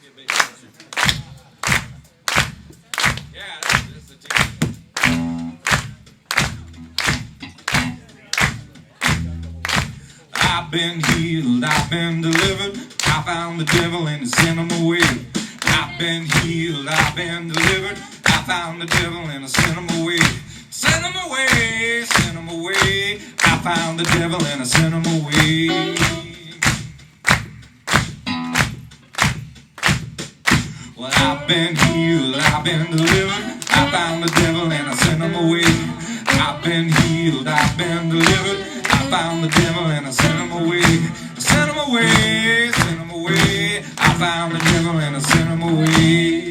I've been healed, I've been delivered. I found the devil and sent him away. I've been healed, I've been delivered. I found the devil and sent him away. Sent him away, sent him away. I found the devil and I sent him away. Well, I've been healed, I've been delivered. I found the devil and I sent him away. I've been healed, I've been delivered. I found the devil and I sent him away. Sent him away, sent him away. I found the devil and I sent him away.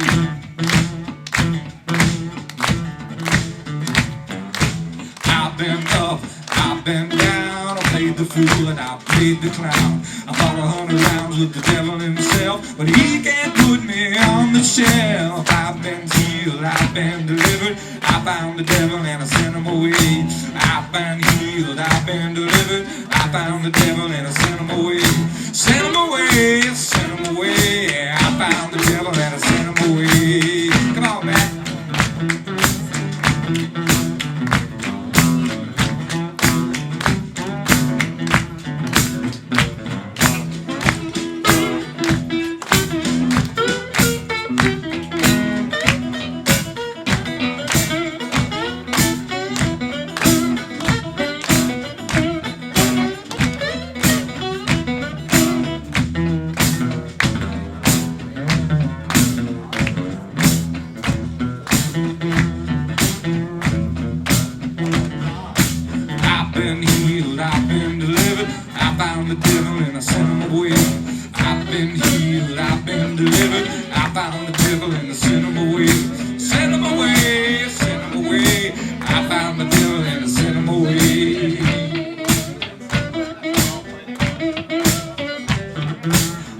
I've been up, I've been down. I played the fool and I played the clown. I fought 100 rounds with the devil himself, but he can't put me on the shelf. I've been healed, I've been delivered. I found the devil and I sent him away. I've been healed, I've been delivered. I found the devil and I sent him away. Sent him away, sent him away. I found the devil and I sent him away. Come on, man. I've been delivered. I found the devil and I sent him away. I've been healed, I've been delivered. I found the devil and I sent him away. Sent him away, sent him away. I found the devil and I sent him away.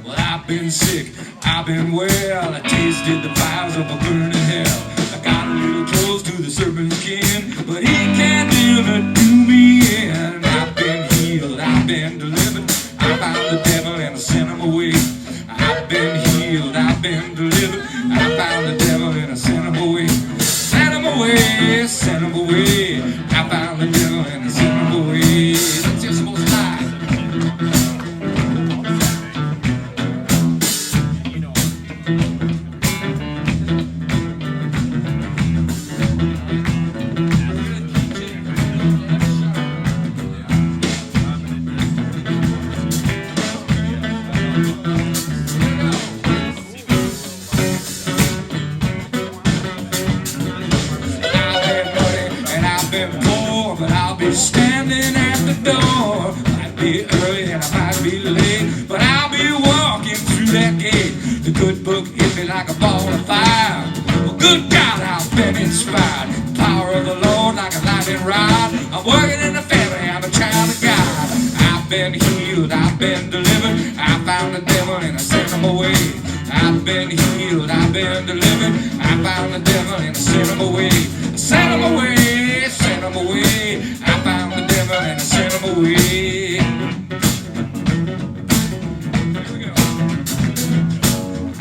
Well, I've been sick, I've been well. I tasted the fires of a burning hell. I got a little close to the serpent's skin, but he can't never do me in. I've been delivered. I found the devil and I sent him away. I've been healed, I've been delivered. I found the devil and I sent him away. Sent him away, sent him away. I found the devil and I sent him away. That's just supposed to lie. But I'll be standing at the door. Might be early and I might be late, but I'll be walking through that gate. The good book hit me like a ball of fire. Well, good God, I've been inspired. The power of the Lord like a lightning rod. I'm working in the family, I'm a child of God. I've been healed, I've been delivered. I found the devil and I sent him away. I've been healed, I've been delivered. I found the devil and I sent him away. Sent him away, sent him away. I found the devil and I sent him away. Here we go.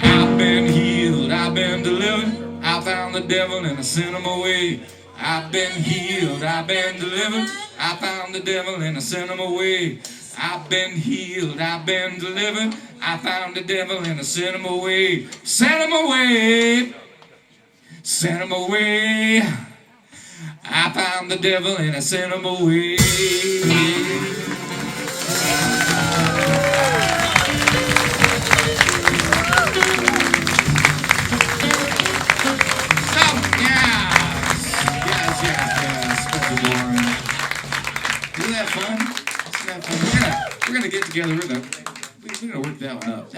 I've been healed, I've been delivered. I found the devil and I sent him away. I've been healed, I've been delivered. I found the devil and I sent him away. I've been healed, I've been delivered. I found the devil and I sent him away. Sent him away. Sent him away. I found the devil and I sent him away. Isn't that fun? We're gonna get together. We're gonna work that one up.